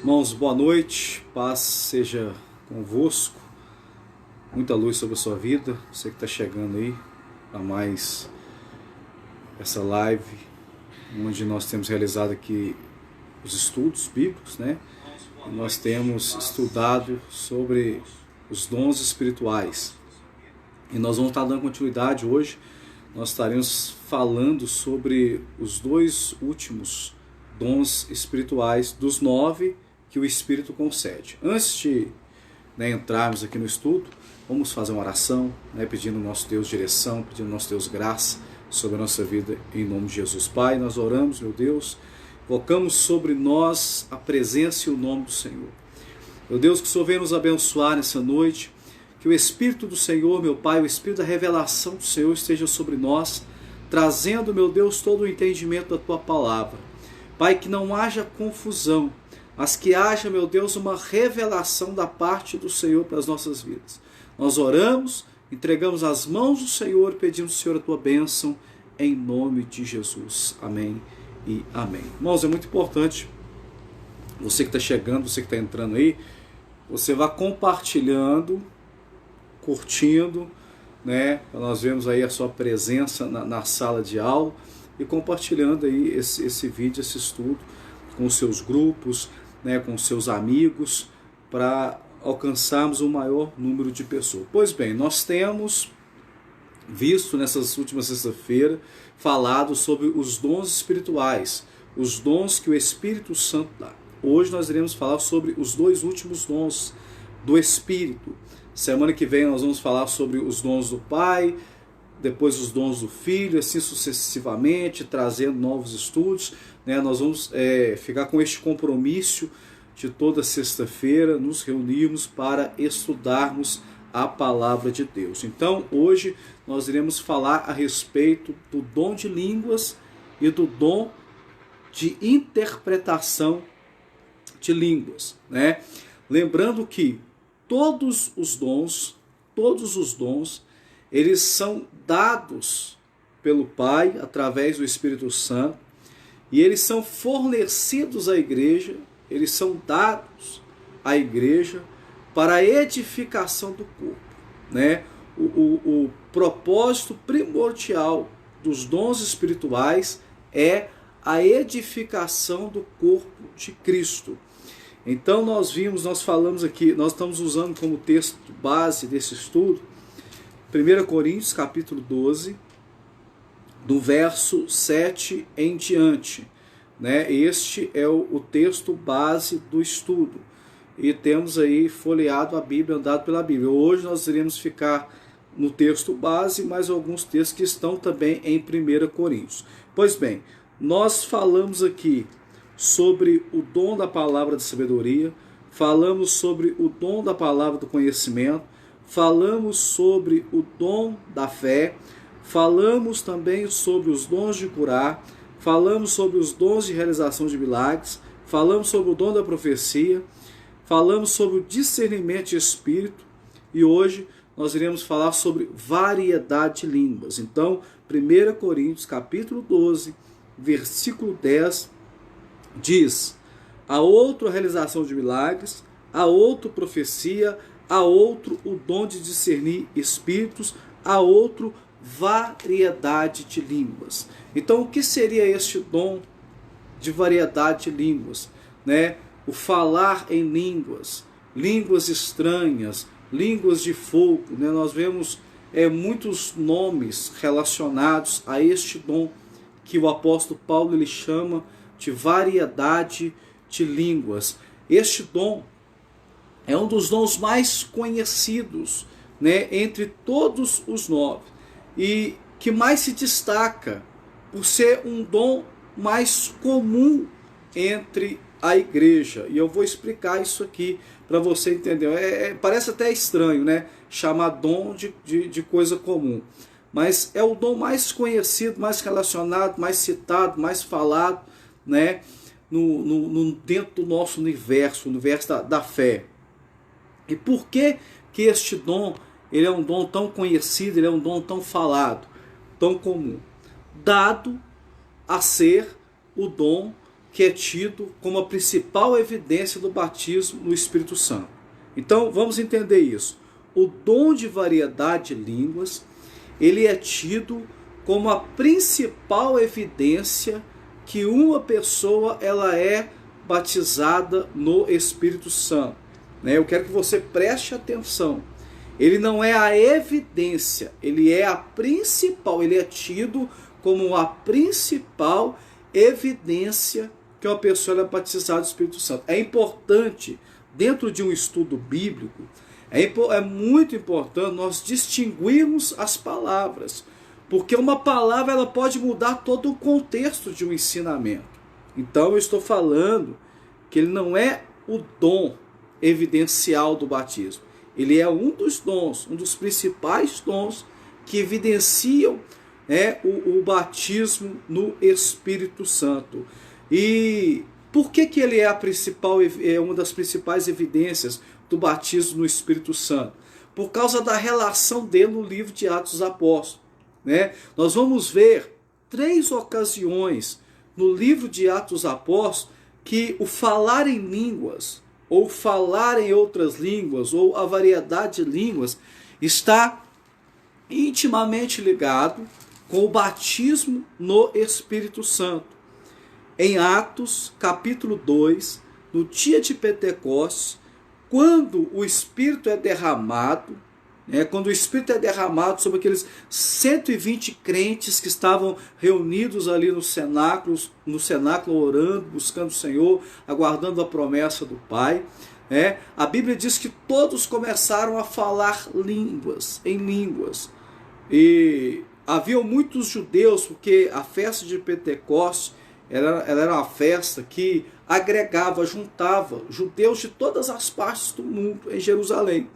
Irmãos, boa noite, paz seja convosco, muita luz sobre a sua vida, você que está chegando aí a mais essa live, onde nós temos realizado aqui os estudos bíblicos, né? E nós temos estudado sobre os dons espirituais, e nós vamos estar dando continuidade hoje. Nós estaremos falando sobre os dois últimos dons espirituais dos 9 que o Espírito concede. Antes de entrarmos aqui no estudo, vamos fazer uma oração, pedindo ao nosso Deus direção, pedindo ao nosso Deus graça sobre a nossa vida, em nome de Jesus. Pai, nós oramos, meu Deus, invocamos sobre nós a presença e o nome do Senhor. Meu Deus, que o Senhor venha nos abençoar nessa noite, que o Espírito do Senhor, meu Pai, o Espírito da revelação do Senhor esteja sobre nós, trazendo, meu Deus, todo o entendimento da Tua palavra. Pai, que não haja confusão, mas que haja, meu Deus, uma revelação da parte do Senhor para as nossas vidas. Nós oramos, entregamos as mãos do Senhor, pedimos, Senhor, a Tua bênção, em nome de Jesus. Amém e amém. Irmãos, é muito importante, você que está chegando, você que está entrando aí, você vá compartilhando, curtindo, para nós vermos aí a sua presença na sala de aula, e compartilhando aí esse vídeo, esse estudo, com os seus grupos, com os seus amigos, para alcançarmos o maior número de pessoas. Pois bem, nós temos visto nessas últimas sexta-feira, falado sobre os dons espirituais, os dons que o Espírito Santo dá. Hoje nós iremos falar sobre os dois últimos dons do Espírito. Semana que vem nós vamos falar sobre os dons do Pai, depois os dons do Filho, assim sucessivamente, trazendo novos estudos. Nós vamos ficar com este compromisso de toda sexta-feira, nos reunirmos para estudarmos a palavra de Deus. Então, hoje nós iremos falar a respeito do dom de línguas e do dom de interpretação de línguas. Lembrando que todos os dons, eles são dados pelo Pai através do Espírito Santo, e eles são fornecidos à igreja, eles são dados à igreja para a edificação do corpo. O propósito primordial dos dons espirituais é a edificação do corpo de Cristo. Então nós falamos aqui, nós estamos usando como texto base desse estudo 1 Coríntios capítulo 12, do verso 7 em diante. Este é o texto base do estudo. E temos aí folheado a Bíblia, andado pela Bíblia. Hoje nós iremos ficar no texto base, mas alguns textos que estão também em 1 Coríntios. Pois bem, nós falamos aqui sobre o dom da palavra de sabedoria, falamos sobre o dom da palavra do conhecimento, falamos sobre o dom da fé, falamos também sobre os dons de curar, falamos sobre os dons de realização de milagres, falamos sobre o dom da profecia, falamos sobre o discernimento de espírito, e hoje nós iremos falar sobre variedade de línguas. Então, 1 Coríntios capítulo 12, versículo 10, diz: a outro a realização de milagres, a outro profecia, a outro o dom de discernir espíritos, a outro variedade de línguas. Então, o que seria este dom de variedade de línguas? Né? O falar em línguas, línguas estranhas, línguas de fogo. Né? Nós vemos muitos nomes relacionados a este dom que o apóstolo Paulo ele chama de variedade de línguas. Este dom é um dos dons mais conhecidos, né, entre todos os 9, e que mais se destaca por ser um dom mais comum entre a igreja. E eu vou explicar isso aqui para você entender. Parece até estranho, né, chamar dom de coisa comum, mas é o dom mais conhecido, mais relacionado, mais citado, mais falado, né, dentro do nosso universo, o universo da fé. E por que este dom ele é um dom tão conhecido, ele é um dom tão falado, tão comum? Dado a ser o dom que é tido como a principal evidência do batismo no Espírito Santo. Então vamos entender isso. O dom de variedade de línguas, ele é tido como a principal evidência que uma pessoa ela é batizada no Espírito Santo. Eu quero que você preste atenção. Ele não é a evidência, ele é a principal, ele é tido como a principal evidência que uma pessoa é batizada do Espírito Santo. É importante, dentro de um estudo bíblico, é muito importante nós distinguirmos as palavras, porque uma palavra ela pode mudar todo o contexto de um ensinamento. Então eu estou falando que ele não é o dom evidencial do batismo. Ele é um dos dons, um dos principais dons que evidenciam o batismo no Espírito Santo. E por que ele é uma das principais evidências do batismo no Espírito Santo? Por causa da relação dele no livro de Atos dos Apóstolos. Nós vamos ver 3 ocasiões no livro de Atos dos Apóstolos que o falar em línguas, ou falar em outras línguas, ou a variedade de línguas, está intimamente ligado com o batismo no Espírito Santo. Em Atos, capítulo 2, no dia de Pentecostes, quando o Espírito é derramado, quando o Espírito é derramado sobre aqueles 120 crentes que estavam reunidos ali no cenáculo orando, buscando o Senhor, aguardando a promessa do Pai, a Bíblia diz que todos começaram a falar em línguas. E haviam muitos judeus, porque a festa de Pentecostes ela era uma festa que agregava, juntava judeus de todas as partes do mundo em Jerusalém.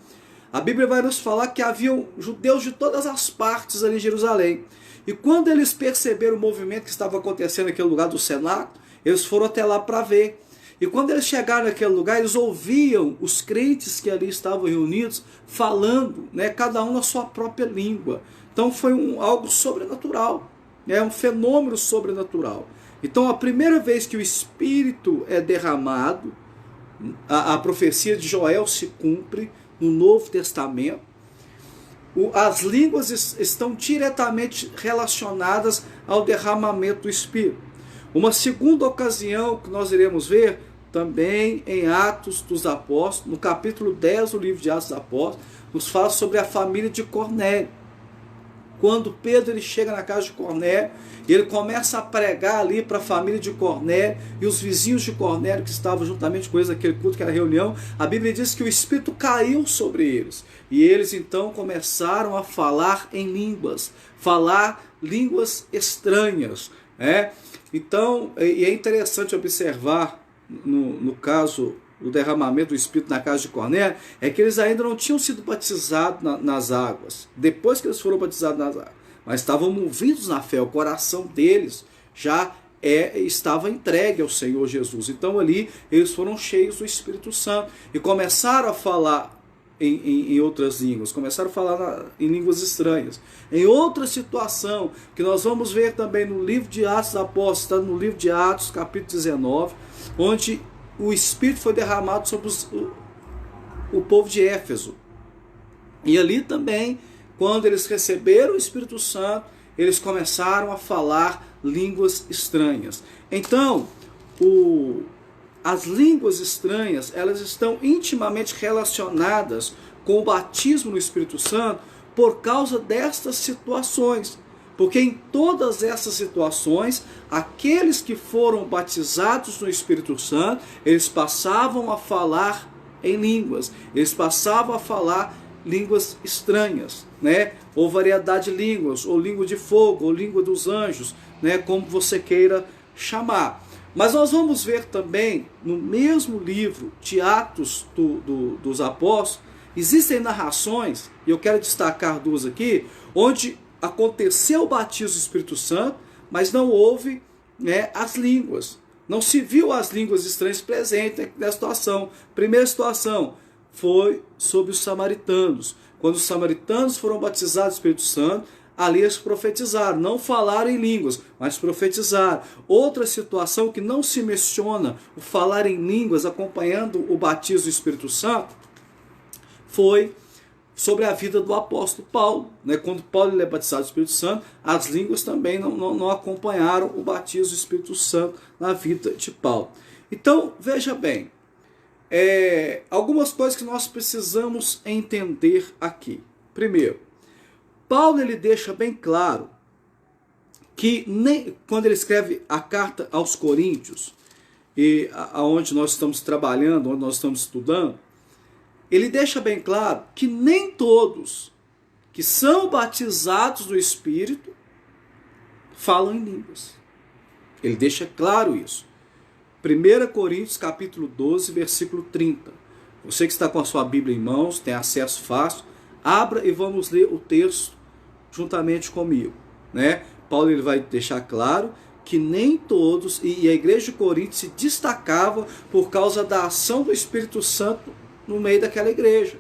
A Bíblia vai nos falar que haviam judeus de todas as partes ali em Jerusalém. E quando eles perceberam o movimento que estava acontecendo naquele lugar do cenáculo, eles foram até lá para ver. E quando eles chegaram naquele lugar, eles ouviam os crentes que ali estavam reunidos falando, cada um na sua própria língua. Então foi algo sobrenatural, um fenômeno sobrenatural. Então a primeira vez que o Espírito é derramado, a profecia de Joel se cumpre no Novo Testamento. As línguas estão diretamente relacionadas ao derramamento do Espírito. Uma segunda ocasião que nós iremos ver também em Atos dos Apóstolos, no capítulo 10 do livro de Atos dos Apóstolos, nos fala sobre a família de Cornélio. Quando Pedro ele chega na casa de Cornélio, e ele começa a pregar ali para a família de Cornélio e os vizinhos de Cornélio que estavam juntamente com eles naquele culto, que era a reunião, a Bíblia diz que o Espírito caiu sobre eles. E eles então começaram a falar em línguas, falar línguas estranhas. Então, e é interessante observar, no caso do derramamento do Espírito na casa de Cornélio, é que eles ainda não tinham sido batizados nas águas, depois que eles foram batizados nas águas, mas estavam movidos na fé, o coração deles já estava entregue ao Senhor Jesus. Então ali eles foram cheios do Espírito Santo e começaram a falar em outras línguas, começaram a falar em línguas estranhas. Em outra situação, que nós vamos ver também no livro de Atos dos Apóstolos, está no livro de Atos, capítulo 19, onde o Espírito foi derramado sobre o povo de Éfeso. E ali também, quando eles receberam o Espírito Santo, eles começaram a falar línguas estranhas. Então, as línguas estranhas, elas estão intimamente relacionadas com o batismo no Espírito Santo por causa destas situações. Porque em todas essas situações, aqueles que foram batizados no Espírito Santo, eles passavam a falar em línguas, eles passavam a falar línguas estranhas, né? Ou variedade de línguas, ou língua de fogo, ou língua dos anjos, né? Como você queira chamar. Mas nós vamos ver também, no mesmo livro de Atos dos Apóstolos, existem narrações, e eu quero destacar duas aqui, onde aconteceu o batismo do Espírito Santo, mas não houve, né, as línguas. Não se viu as línguas estranhas presentes na situação. Primeira situação foi sobre os samaritanos. Quando os samaritanos foram batizados do Espírito Santo, ali eles profetizaram, não falaram em línguas, mas profetizaram. Outra situação que não se menciona o falar em línguas acompanhando o batismo do Espírito Santo foi sobre a vida do apóstolo Paulo, né? Quando Paulo é batizado do Espírito Santo, as línguas também não acompanharam o batismo do Espírito Santo na vida de Paulo. Então, veja bem, algumas coisas que nós precisamos entender aqui. Primeiro, Paulo ele deixa bem claro que quando ele escreve a carta aos Coríntios, e aonde nós estamos trabalhando, onde nós estamos estudando, ele deixa bem claro que nem todos que são batizados no Espírito falam em línguas. Ele deixa claro isso. 1 Coríntios capítulo 12, versículo 30. Você que está com a sua Bíblia em mãos, tem acesso fácil, abra e vamos ler o texto juntamente comigo, né? Paulo ele vai deixar claro que nem todos, e a igreja de Corinto se destacava por causa da ação do Espírito Santo no meio daquela igreja,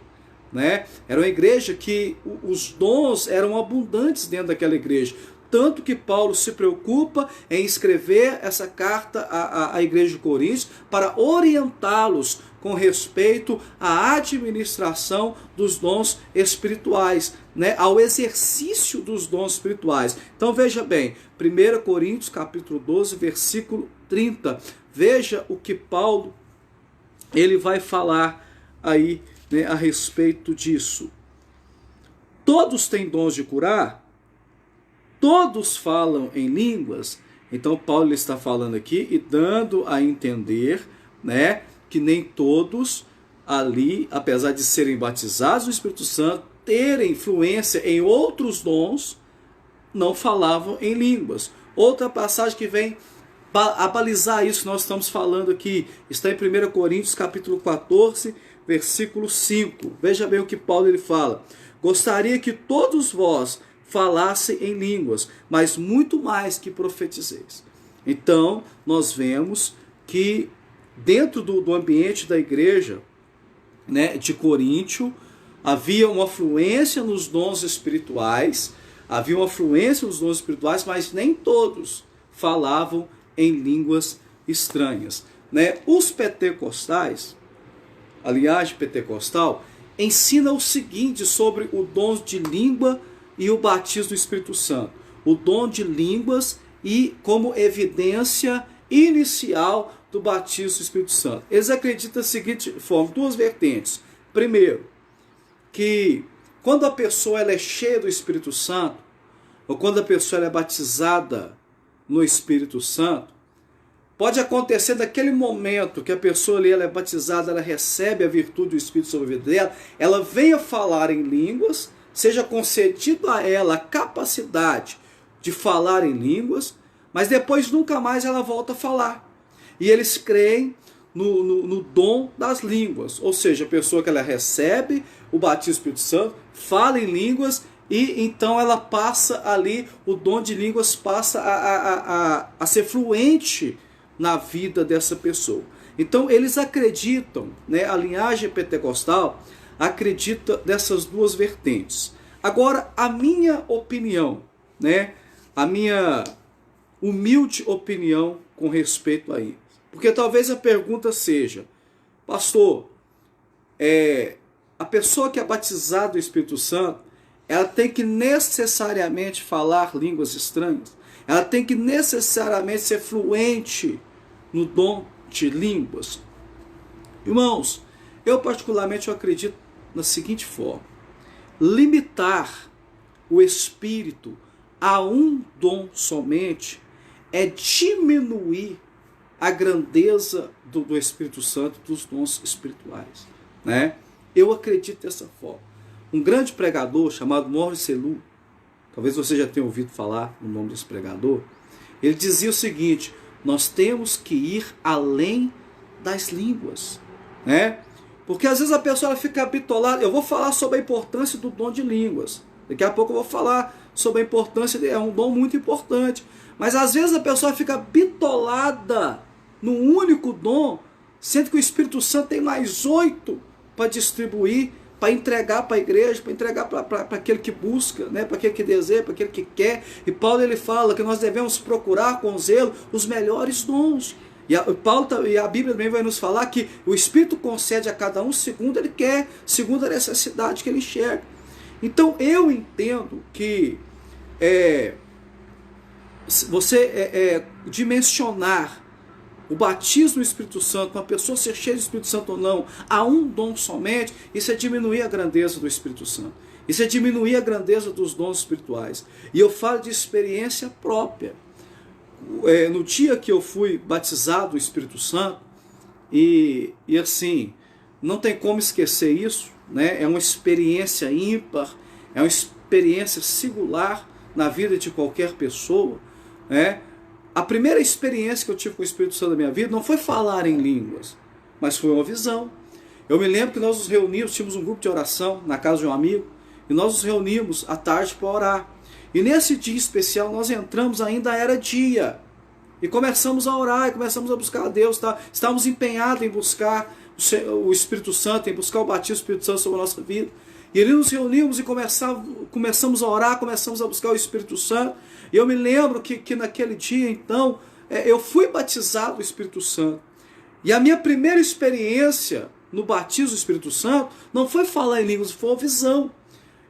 né? Era uma igreja que os dons eram abundantes dentro daquela igreja, tanto que Paulo se preocupa em escrever essa carta à igreja de Corinto para orientá-los com respeito à administração dos dons espirituais, né? Ao exercício dos dons espirituais. Então veja bem, 1 Coríntios capítulo 12, versículo 30, veja o que Paulo ele vai falar aí, né, a respeito disso. Todos têm dons de curar? Todos falam em línguas? Então Paulo está falando aqui e dando a entender, né, que nem todos ali, apesar de serem batizados no Espírito Santo, terem influência em outros dons, não falavam em línguas. Outra passagem que vem a balizar isso que nós estamos falando aqui está em 1 Coríntios capítulo 14, versículo 5. Veja bem o que Paulo ele fala. Gostaria que todos vós falassem em línguas, mas muito mais que profetizeis. Então, nós vemos que dentro do ambiente da igreja, né, de Coríntio, havia uma fluência nos dons espirituais, mas nem todos falavam em línguas estranhas, né? Os pentecostais, a linhagem pentecostal, ensina o seguinte sobre o dom de língua e o batismo do Espírito Santo. O dom de línguas e como evidência inicial do batismo do Espírito Santo. Eles acreditam da seguinte forma, duas vertentes. Primeiro, que quando a pessoa ela é cheia do Espírito Santo, ou quando a pessoa ela é batizada no Espírito Santo, pode acontecer naquele momento que a pessoa ali ela é batizada, ela recebe a virtude do Espírito sobre a vida dela, ela venha falar em línguas, seja concedido a ela a capacidade de falar em línguas, mas depois nunca mais ela volta a falar. E eles creem no dom das línguas, ou seja, a pessoa que ela recebe o batismo do Espírito Santo, fala em línguas e então ela passa ali, o dom de línguas passa a ser fluente na vida dessa pessoa. Então eles acreditam, né, a linhagem pentecostal acredita dessas duas vertentes. Agora, a minha opinião, né, a minha humilde opinião com respeito a isso. Porque talvez a pergunta seja, pastor, a pessoa que é batizada do Espírito Santo, ela tem que necessariamente falar línguas estranhas. Ela tem que necessariamente ser fluente no dom de línguas. Irmãos, eu particularmente acredito na seguinte forma: limitar o Espírito a um dom somente é diminuir a grandeza do Espírito Santo, dos dons espirituais, né? Eu acredito dessa forma. Um grande pregador chamado Maurice Selou, talvez você já tenha ouvido falar no nome desse pregador, ele dizia o seguinte: nós temos que ir além das línguas, né? Porque às vezes a pessoa fica bitolada. Eu vou falar sobre a importância do dom de línguas. Daqui a pouco eu vou falar sobre a importância, é um dom muito importante. Mas às vezes a pessoa fica bitolada num único dom, sendo que o Espírito Santo tem mais 8 para distribuir, para entregar para a igreja, para entregar para aquele que busca, né? Para aquele que deseja, para aquele que quer. E Paulo ele fala que nós devemos procurar com zelo os melhores dons. E a Bíblia também vai nos falar que o Espírito concede a cada um segundo ele quer, segundo a necessidade que ele enxerga. Então eu entendo que você dimensionar o batismo do Espírito Santo, uma pessoa ser cheia do Espírito Santo ou não, a um dom somente, isso é diminuir a grandeza do Espírito Santo. Isso é diminuir a grandeza dos dons espirituais. E eu falo de experiência própria. No dia que eu fui batizado do Espírito Santo, e assim, não tem como esquecer isso, né? É uma experiência ímpar, é uma experiência singular na vida de qualquer pessoa, né? A primeira experiência que eu tive com o Espírito Santo da minha vida não foi falar em línguas, mas foi uma visão. Eu me lembro que nós nos reunimos, tínhamos um grupo de oração na casa de um amigo, e nós nos reunimos à tarde para orar. E nesse dia especial nós entramos, ainda era dia, e começamos a orar, e começamos a buscar a Deus, tá? Estávamos empenhados em buscar o Espírito Santo, em buscar o batismo do Espírito Santo sobre a nossa vida. E ali nos reunimos e começamos a orar, começamos a buscar o Espírito Santo. E eu me lembro que naquele dia, então, eu fui batizado do Espírito Santo. E a minha primeira experiência no batismo do Espírito Santo não foi falar em línguas, foi uma visão.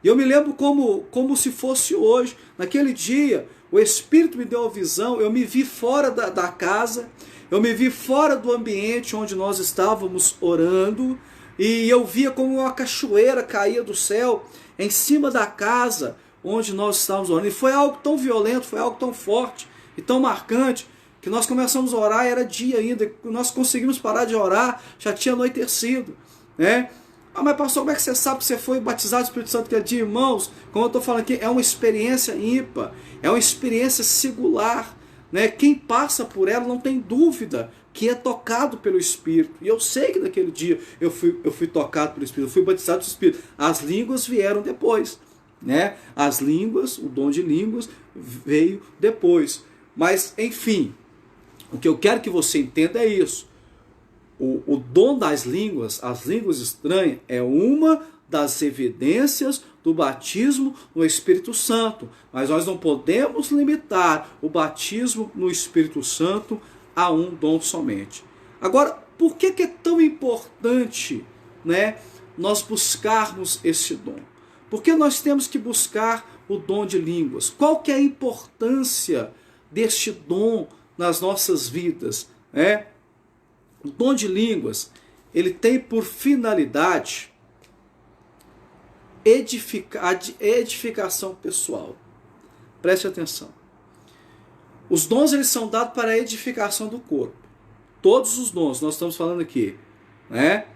E eu me lembro como se fosse hoje. Naquele dia, o Espírito me deu uma visão, eu me vi fora da casa, eu me vi fora do ambiente onde nós estávamos orando, e eu via como uma cachoeira caía do céu em cima da casa onde nós estávamos orando. E foi algo tão violento, foi algo tão forte e tão marcante, que nós começamos a orar, era dia ainda, nós conseguimos parar de orar, já tinha anoitecido, né? Ah, mas pastor, como é que você sabe que você foi batizado do Espírito Santo aquele dia? Irmãos, como eu estou falando aqui, é uma experiência ímpar, é uma experiência singular, né? Quem passa por ela não tem dúvida que é tocado pelo Espírito. E eu sei que naquele dia eu fui tocado pelo Espírito, eu fui batizado pelo Espírito. As línguas vieram depois, né? As línguas, o dom de línguas veio depois. Mas, enfim, o que eu quero que você entenda é isso. O dom das línguas, as línguas estranhas, é uma das evidências do batismo no Espírito Santo. Mas nós não podemos limitar o batismo no Espírito Santo a um dom somente. Agora, por que é tão importante, né, nós buscarmos esse dom? Por que nós temos que buscar o dom de línguas? Qual que é a importância deste dom nas nossas vidas, né? O dom de línguas, ele tem por finalidade edificação pessoal. Preste atenção. Os dons, eles são dados para a edificação do corpo. Todos os dons, nós estamos falando aqui, né?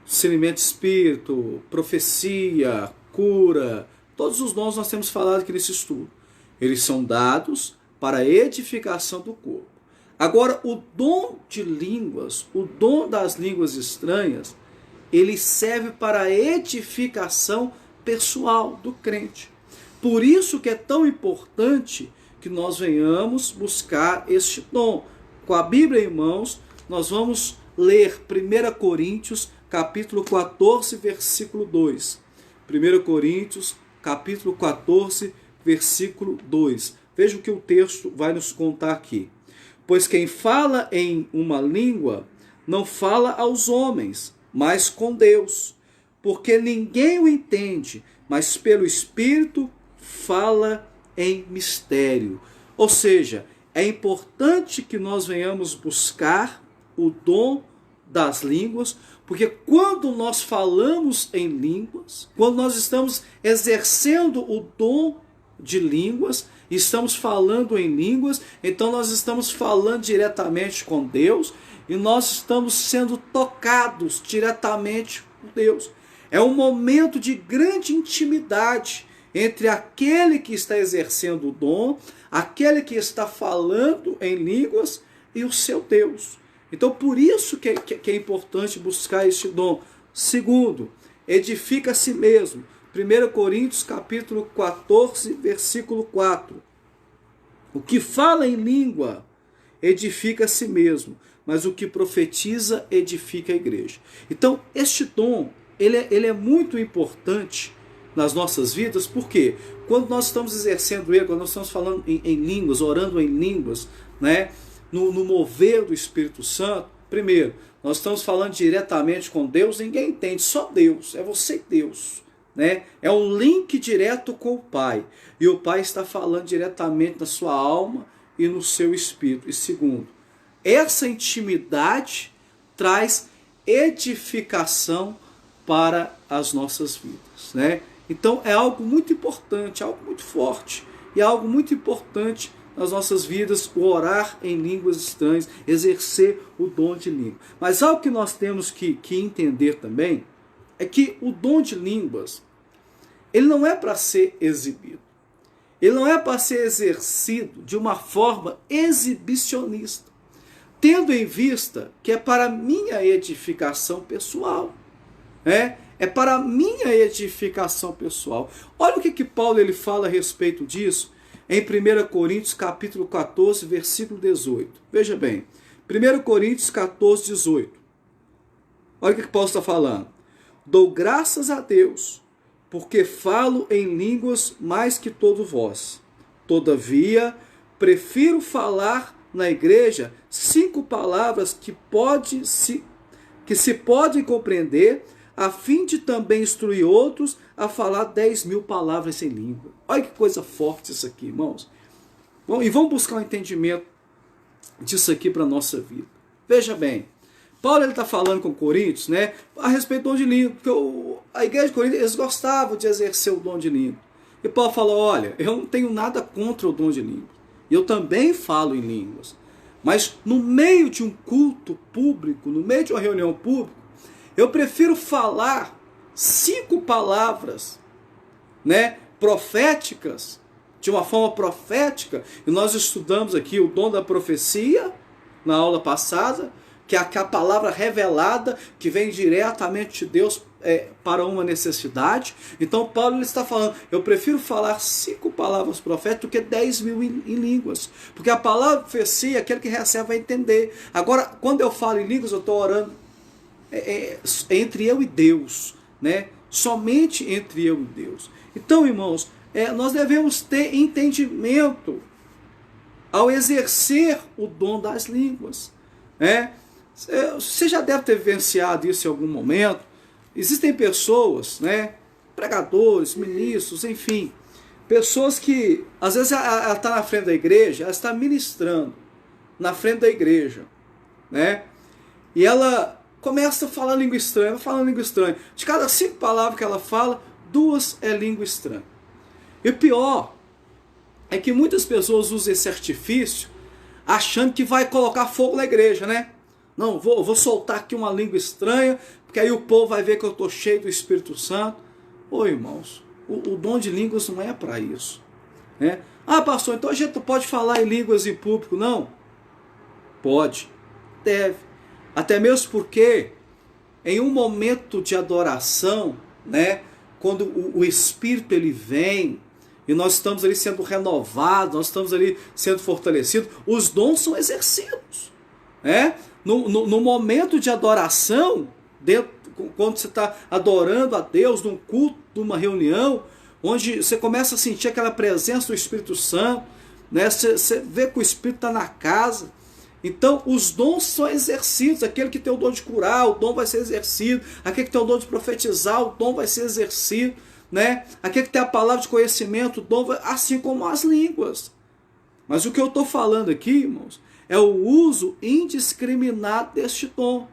Discernimento de espírito, profecia, cura, todos os dons nós temos falado aqui nesse estudo. Eles são dados para a edificação do corpo. Agora, o dom de línguas, o dom das línguas estranhas, ele serve para a edificação pessoal do crente. Por isso que é tão importante que nós venhamos buscar este dom. Com a Bíblia em mãos, nós vamos ler 1 Coríntios, capítulo 14, versículo 2. 1 Coríntios, capítulo 14, versículo 2. Veja o que o texto vai nos contar aqui. Pois quem fala em uma língua não fala aos homens, mas com Deus, porque ninguém o entende, mas pelo Espírito fala em mistério. Ou seja, é importante que nós venhamos buscar o dom das línguas, porque quando nós falamos em línguas, quando nós estamos exercendo o dom de línguas, estamos falando em línguas, então nós estamos falando diretamente com Deus e nós estamos sendo tocados diretamente por Deus. É um momento de grande intimidade entre aquele que está exercendo o dom, aquele que está falando em línguas e o seu Deus. Então, por isso que é importante buscar este dom. Segundo, edifica a si mesmo. 1 Coríntios capítulo 14, versículo 4. O que fala em língua edifica a si mesmo, mas o que profetiza edifica a igreja. Então, este dom, ele é muito importante nas nossas vidas, porque quando nós estamos exercendo ele, quando nós estamos falando em línguas, orando em línguas, né, no mover do Espírito Santo, primeiro, nós estamos falando diretamente com Deus, ninguém entende, só Deus, é você e Deus. Né? É um link direto com o Pai, e o Pai está falando diretamente na sua alma e no seu espírito. E segundo, essa intimidade traz edificação para as nossas vidas, né? Então é algo muito importante, algo muito forte, e algo muito importante nas nossas vidas, o orar em línguas estranhas, exercer o dom de língua. Mas algo que nós temos que entender também é que o dom de línguas, ele não é para ser exibido. Ele não é para ser exercido de uma forma exibicionista, tendo em vista que é para minha edificação pessoal. É para minha edificação pessoal. Olha o que Paulo ele fala a respeito disso em 1 Coríntios capítulo 14, versículo 18. Veja bem, 1 Coríntios 14, 18. Olha o que Paulo está falando. Dou graças a Deus, porque falo em línguas mais que todos vós. Todavia, prefiro falar na igreja 5 palavras que se podem compreender, a fim de também instruir outros a falar 10.000 palavras sem língua. Olha que coisa forte isso aqui, irmãos. Bom, e vamos buscar um entendimento disso aqui para a nossa vida. Veja bem, Paulo está falando com Coríntios, né, a respeito do dom de língua, porque a igreja de Coríntios, eles gostavam de exercer o dom de língua. E Paulo falou, olha, eu não tenho nada contra o dom de língua. Eu também falo em línguas. Mas no meio de um culto público, no meio de uma reunião pública, eu prefiro falar 5 palavras, né, proféticas, de uma forma profética. E nós estudamos aqui o dom da profecia na aula passada, que é a palavra revelada que vem diretamente de Deus para uma necessidade. Então Paulo ele está falando, eu prefiro falar 5 palavras proféticas do que 10.000 em línguas. Porque a palavra profecia, aquele que recebe vai entender. Agora, quando eu falo em línguas, eu estou orando entre eu e Deus, né? Somente entre eu e Deus. Então, irmãos, nós devemos ter entendimento ao exercer o dom das línguas, né? Você já deve ter vivenciado isso em algum momento. Existem pessoas, né, pregadores, ministros, enfim, pessoas que às vezes ela está na frente da igreja, ela está ministrando na frente da igreja, né? E ela começa a falar língua estranha, De cada 5 palavras que ela fala, 2 é língua estranha. E o pior é que muitas pessoas usam esse artifício achando que vai colocar fogo na igreja, né? Não, vou soltar aqui uma língua estranha, porque aí o povo vai ver que eu estou cheio do Espírito Santo. Ô irmãos, o dom de línguas não é para isso, né? Ah, pastor, então a gente não pode falar em línguas em público? Não. Pode, deve. Até mesmo porque em um momento de adoração, né, quando o Espírito ele vem e nós estamos ali sendo renovados, nós estamos ali sendo fortalecidos, os dons são exercidos, né? No momento de adoração, quando você está adorando a Deus num culto, numa reunião, onde você começa a sentir aquela presença do Espírito Santo, né? Você vê que o Espírito está na casa. Então, os dons são exercidos. Aquele que tem o dom de curar, o dom vai ser exercido. Aquele que tem o dom de profetizar, o dom vai ser exercido. né? Aquele que tem a palavra de conhecimento, o dom, assim como as línguas. Mas o que eu estou falando aqui, irmãos, é o uso indiscriminado deste dom.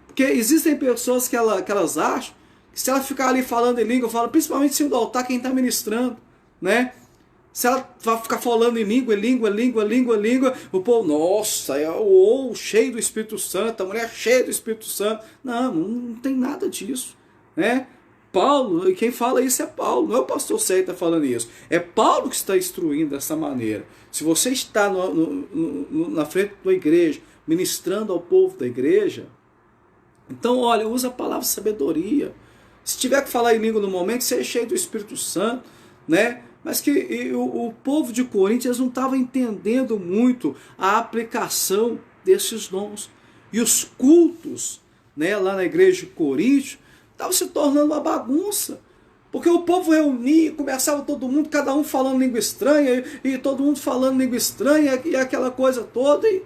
Porque existem pessoas que elas acham que se ela ficar ali falando em língua, principalmente se o do altar, quem está ministrando, né? Se ela vai ficar falando em língua, o povo, nossa, cheio do Espírito Santo, a mulher cheia do Espírito Santo. Não tem nada disso, né? Paulo, quem fala isso é Paulo, não é o pastor Sérgio que está falando isso. É Paulo que está instruindo dessa maneira. Se você está na frente da igreja, ministrando ao povo da igreja, então, olha, usa a palavra sabedoria. Se tiver que falar em língua no momento, seja cheio do Espírito Santo, né? Mas que o povo de Coríntios não estava entendendo muito a aplicação desses dons. E os cultos, né, lá na igreja de Coríntios estavam se tornando uma bagunça. Porque o povo reunia, começava todo mundo, cada um falando língua estranha, e todo mundo falando língua estranha, e aquela coisa toda, e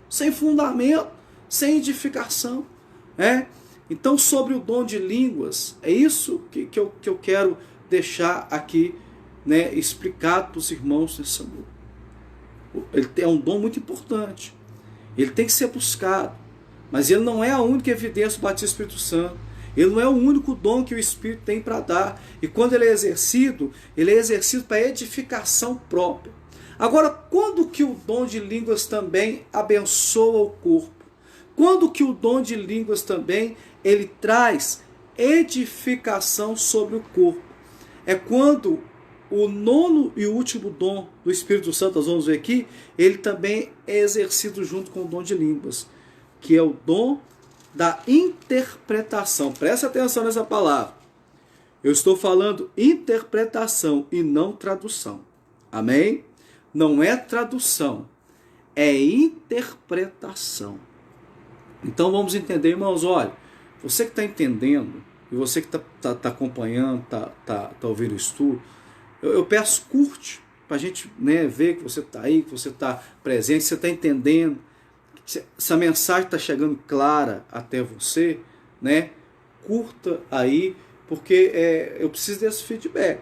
sem fundamento, sem edificação. Né? Então, sobre o dom de línguas, é isso que eu quero deixar aqui, né, explicado para os irmãos nessa noite. Ele é um dom muito importante. Ele tem que ser buscado. Mas ele não é a única evidência do batismo do Espírito Santo. Ele não é o único dom que o Espírito tem para dar. E quando ele é exercido para edificação própria. Agora, quando que o dom de línguas também abençoa o corpo? Quando que o dom de línguas também ele traz edificação sobre o corpo? É quando o nono e último dom do Espírito Santo, nós vamos ver aqui, ele também é exercido junto com o dom de línguas, que é o dom da interpretação. Presta atenção nessa palavra. Eu estou falando interpretação e não tradução. Amém? Não é tradução, é interpretação. Então vamos entender, irmãos, olha, você que está entendendo, e você que está acompanhando, está ouvindo o estudo, eu peço, curte, para a gente, né, ver que você está aí, que você está presente, que você está entendendo, que essa mensagem está chegando clara até você, né? Curta aí, porque eu preciso desse feedback,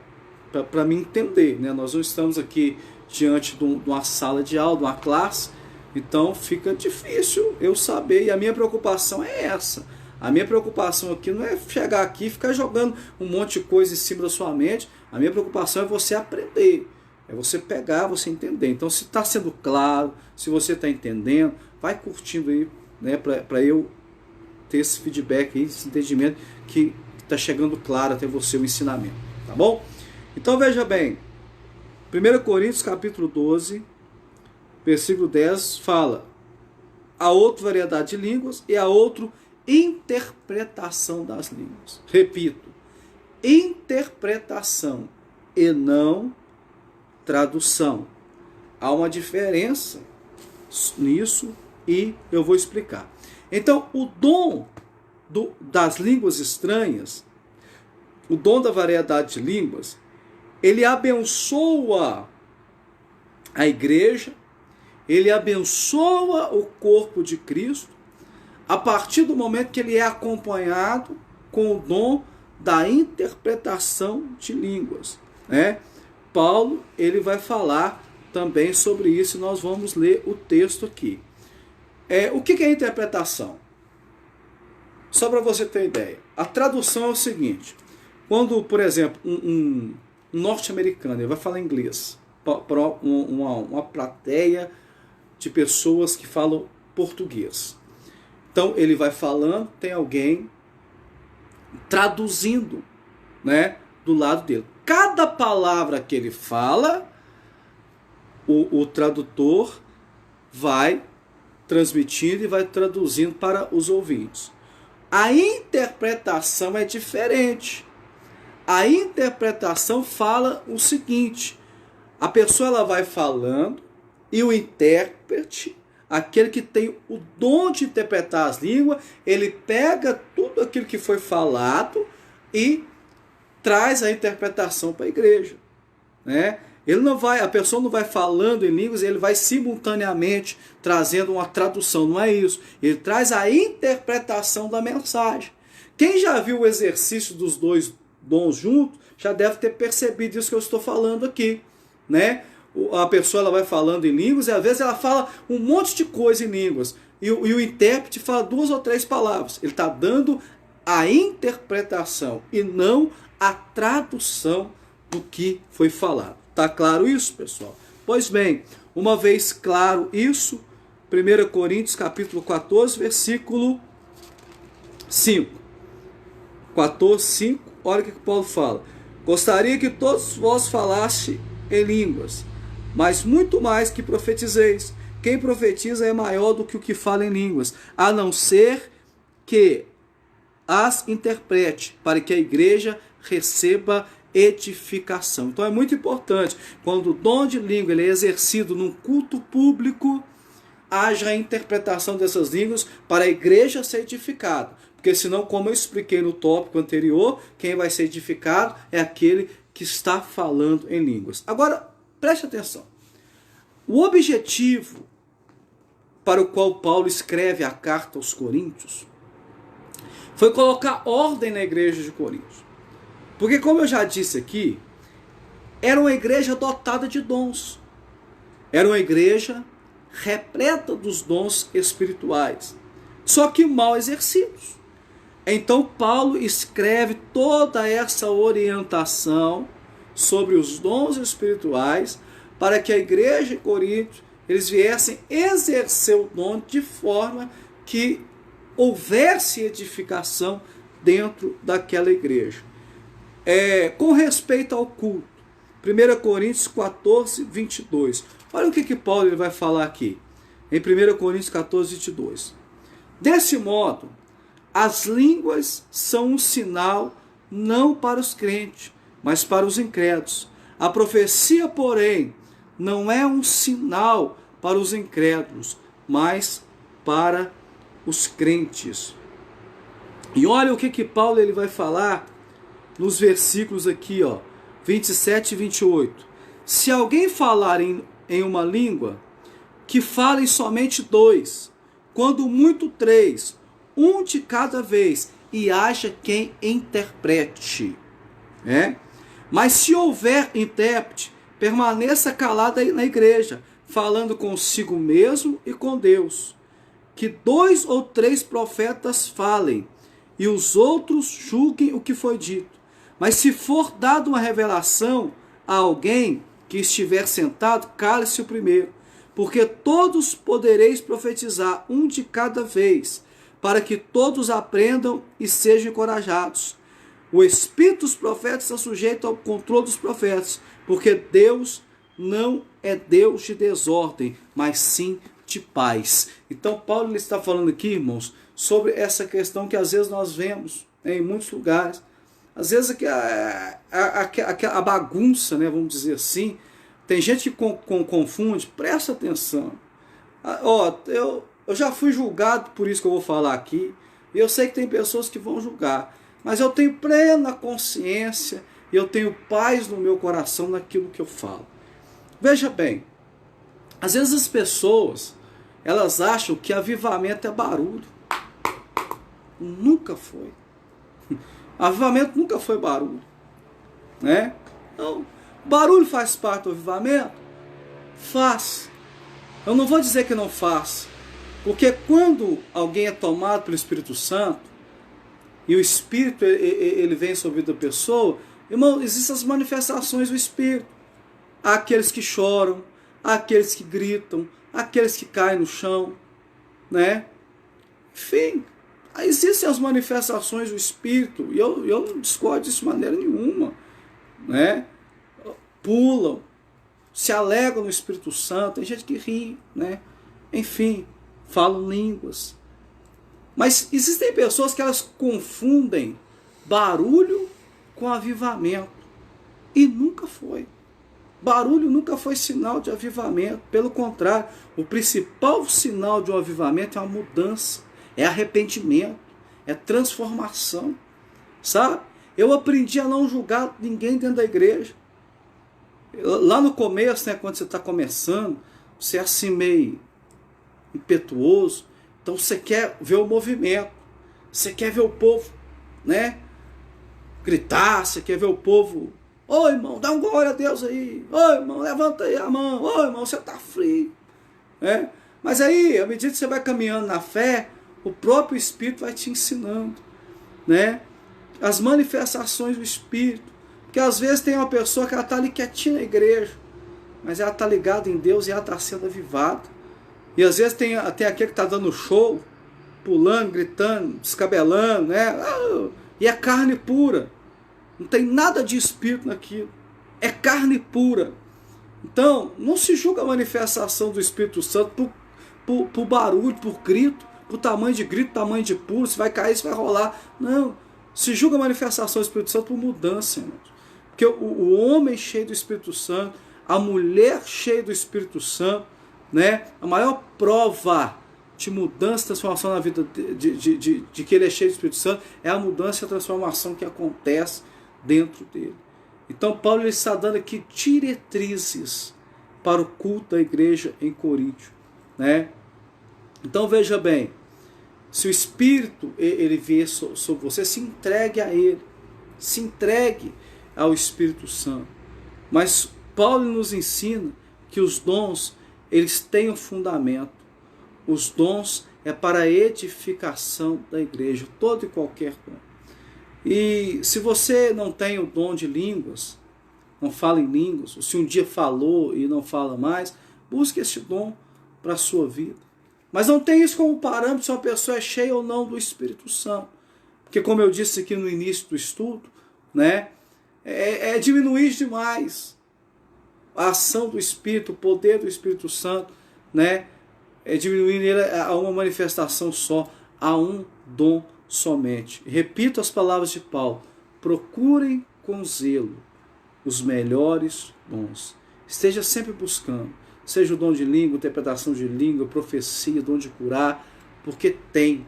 para me entender, né? Nós não estamos aqui diante de uma sala de aula, de uma classe, então fica difícil eu saber, e a minha preocupação é essa. A minha preocupação aqui não é chegar aqui e ficar jogando um monte de coisa em cima da sua mente. A minha preocupação é você aprender, é você pegar, você entender. Então, se está sendo claro, se você está entendendo, vai curtindo aí, né, para eu ter esse feedback aí, esse entendimento que está chegando claro até você o ensinamento, tá bom? Então, veja bem, 1 Coríntios capítulo 12, versículo 10 fala: há outra variedade de línguas e há outro interpretação das línguas. Repito, interpretação e não tradução. Há uma diferença nisso e eu vou explicar. Então, o dom das línguas estranhas, o dom da variedade de línguas, ele abençoa a igreja, ele abençoa o corpo de Cristo, a partir do momento que ele é acompanhado com o dom da interpretação de línguas, né? Paulo, ele vai falar também sobre isso, e nós vamos ler o texto aqui. O que é interpretação? Só para você ter ideia. A tradução é o seguinte: quando, por exemplo, um norte-americano ele vai falar inglês para uma plateia de pessoas que falam português. Então ele vai falando, tem alguém traduzindo, né, do lado dele. Cada palavra que ele fala, o tradutor vai transmitindo e vai traduzindo para os ouvintes. A interpretação é diferente. A interpretação fala o seguinte: a pessoa ela vai falando e o intérprete, aquele que tem o dom de interpretar as línguas, ele pega tudo aquilo que foi falado e traz a interpretação para a igreja, né? A pessoa não vai falando em línguas, ele vai simultaneamente trazendo uma tradução, não é isso. Ele traz a interpretação da mensagem. Quem já viu o exercício dos dois dons juntos, já deve ter percebido isso que eu estou falando aqui, né? A pessoa ela vai falando em línguas e às vezes ela fala um monte de coisa em línguas e o intérprete fala 2 ou 3 palavras. Ele está dando a interpretação e não a tradução do que foi falado. Tá claro isso, pessoal? Pois bem, uma vez claro isso, 1 Coríntios capítulo 14, versículo 5. 14, 5, olha o que Paulo fala. Gostaria que todos vós falassem em línguas, mas muito mais que profetizeis. Quem profetiza é maior do que o que fala em línguas, a não ser que as interprete, para que a igreja receba edificação. Então é muito importante, quando o dom de língua ele é exercido num culto público, haja a interpretação dessas línguas para a igreja ser edificada. Porque senão, como eu expliquei no tópico anterior, quem vai ser edificado é aquele que está falando em línguas. Agora, preste atenção. O objetivo para o qual Paulo escreve a carta aos Coríntios foi colocar ordem na igreja de Coríntios. Porque, como eu já disse aqui, era uma igreja dotada de dons. Era uma igreja repleta dos dons espirituais, só que mal exercidos. Então Paulo escreve toda essa orientação sobre os dons espirituais para que a igreja de Corinto eles viessem exercer o dom de forma que houvesse edificação dentro daquela igreja. Com respeito ao culto, 1 Coríntios 14, 22. Olha o que Paulo ele vai falar aqui, em 1 Coríntios 14, 22. Desse modo, as línguas são um sinal não para os crentes, mas para os incrédulos. A profecia, porém, não é um sinal para os incrédulos, mas para os crentes. E olha o que Paulo ele vai falar nos versículos aqui, 27 e 28. Se alguém falar em uma língua, que falem somente 2, quando muito 3, um de cada vez, e haja quem interprete. Mas se houver intérprete, permaneça calado na igreja, falando consigo mesmo e com Deus. Que 2 ou 3 profetas falem, e os outros julguem o que foi dito. Mas se for dada uma revelação a alguém que estiver sentado, cale-se o primeiro, porque todos podereis profetizar, um de cada vez, para que todos aprendam e sejam encorajados. O espírito dos profetas está sujeito ao controle dos profetas, porque Deus não é Deus de desordem, mas sim de paz. Então Paulo ele está falando aqui, irmãos, sobre essa questão que às vezes nós vemos em muitos lugares. Às vezes a bagunça, né, vamos dizer assim, tem gente que confunde, presta atenção. Eu já fui julgado por isso que eu vou falar aqui, e eu sei que tem pessoas que vão julgar, mas eu tenho plena consciência e eu tenho paz no meu coração naquilo que eu falo. Veja bem, às vezes as pessoas, elas acham que avivamento é barulho. Nunca foi. Avivamento nunca foi barulho, né? Não, barulho faz parte do avivamento? Faz. Eu não vou dizer que não faz, porque quando alguém é tomado pelo Espírito Santo, e o Espírito ele vem sobre a vida da pessoa, irmão, existem as manifestações do Espírito. Há aqueles que choram, há aqueles que gritam, há aqueles que caem no chão, né? Enfim, existem as manifestações do Espírito, e eu não discordo disso de maneira nenhuma, né? Pulam, se alegram no Espírito Santo, tem gente que ri, né? Enfim, falam línguas. Mas existem pessoas que elas confundem barulho com avivamento, e nunca foi. Barulho nunca foi sinal de avivamento, pelo contrário, o principal sinal de um avivamento é uma mudança, é arrependimento, é transformação, sabe? Eu aprendi a não julgar ninguém dentro da igreja. Lá no começo, né, quando você está começando, você é assim meio impetuoso, então você quer ver o movimento, você quer ver o povo, né, gritar, você quer ver o povo Ô irmão, dá um glória a Deus aí. Ô irmão, levanta aí a mão. Ô irmão, você está frio. Mas aí, à medida que você vai caminhando na fé, o próprio Espírito vai te ensinando, né? As manifestações do Espírito. Porque às vezes tem uma pessoa que ela está ali quietinha na igreja, mas ela está ligada em Deus e ela está sendo avivada. E às vezes tem aquele que está dando show, pulando, gritando, descabelando, né? E é carne pura. Não tem nada de espírito naquilo. É carne pura. Então, não se julga a manifestação do Espírito Santo por barulho, por grito, por tamanho de grito, tamanho de pulo, se vai cair, se vai rolar. Não. Se julga a manifestação do Espírito Santo por mudança, irmãos. Porque o homem cheio do Espírito Santo, a mulher cheia do Espírito Santo, né? A maior prova de mudança, transformação na vida de que ele é cheio do Espírito Santo é a mudança e a transformação que acontece dentro dele. Então Paulo ele está dando aqui diretrizes para o culto da igreja em Coríntio, né? Então veja bem, se o Espírito ele vier sobre você, se entregue a ele, se entregue ao Espírito Santo. Mas Paulo nos ensina que os dons eles têm um fundamento. Os dons é para a edificação da igreja, todo e qualquer dom. E se você não tem o dom de línguas, não fala em línguas, ou se um dia falou e não fala mais, busque esse dom para a sua vida. Mas não tem isso como parâmetro se uma pessoa é cheia ou não do Espírito Santo. Porque como eu disse aqui no início do estudo, né, é diminuir demais a ação do Espírito, o poder do Espírito Santo, né, é diminuir nele a uma manifestação só, a um dom somente. Repito as palavras de Paulo: procurem com zelo os melhores dons. Esteja sempre buscando, seja o dom de língua, interpretação de língua, profecia, dom de curar, porque tem,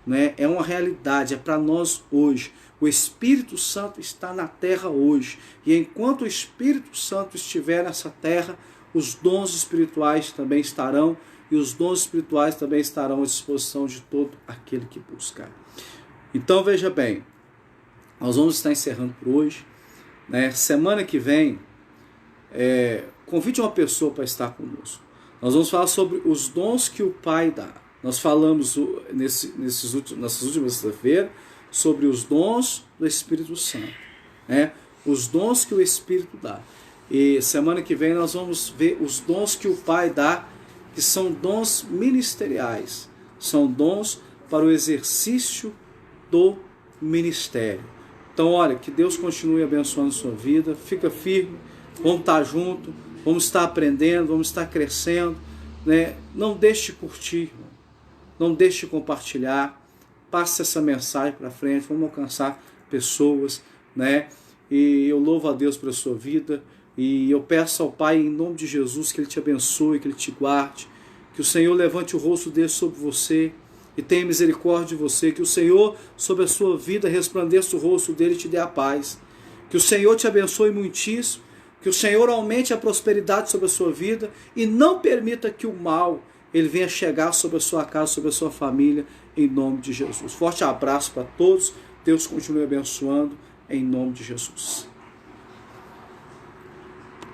né? É uma realidade, é para nós hoje. O Espírito Santo está na terra hoje, e enquanto o Espírito Santo estiver nessa terra, os dons espirituais também estarão, e os dons espirituais também estarão à disposição de todo aquele que buscar. Então veja bem, nós vamos estar encerrando por hoje, né? Semana que vem, convide uma pessoa para estar conosco. Nós vamos falar sobre os dons que o Pai dá. Nós falamos nessas últimas sexta-feira sobre os dons do Espírito Santo, né? Os dons que o Espírito dá. E semana que vem nós vamos ver os dons que o Pai dá, que são dons ministeriais, são dons para o exercício do ministério. Então, olha, que Deus continue abençoando a sua vida, fica firme, vamos estar juntos, vamos estar aprendendo, vamos estar crescendo, né? Não deixe de curtir, não deixe de compartilhar, passe essa mensagem para frente, vamos alcançar pessoas, né? E eu louvo a Deus pela sua vida, e eu peço ao Pai, em nome de Jesus, que Ele te abençoe, que Ele te guarde, que o Senhor levante o rosto dele sobre você e tenha misericórdia de você, que o Senhor, sobre a sua vida, resplandeça o rosto dele e te dê a paz, que o Senhor te abençoe muitíssimo, que o Senhor aumente a prosperidade sobre a sua vida e não permita que o mal ele venha chegar sobre a sua casa, sobre a sua família, em nome de Jesus. Forte abraço para todos, Deus continue abençoando, em nome de Jesus.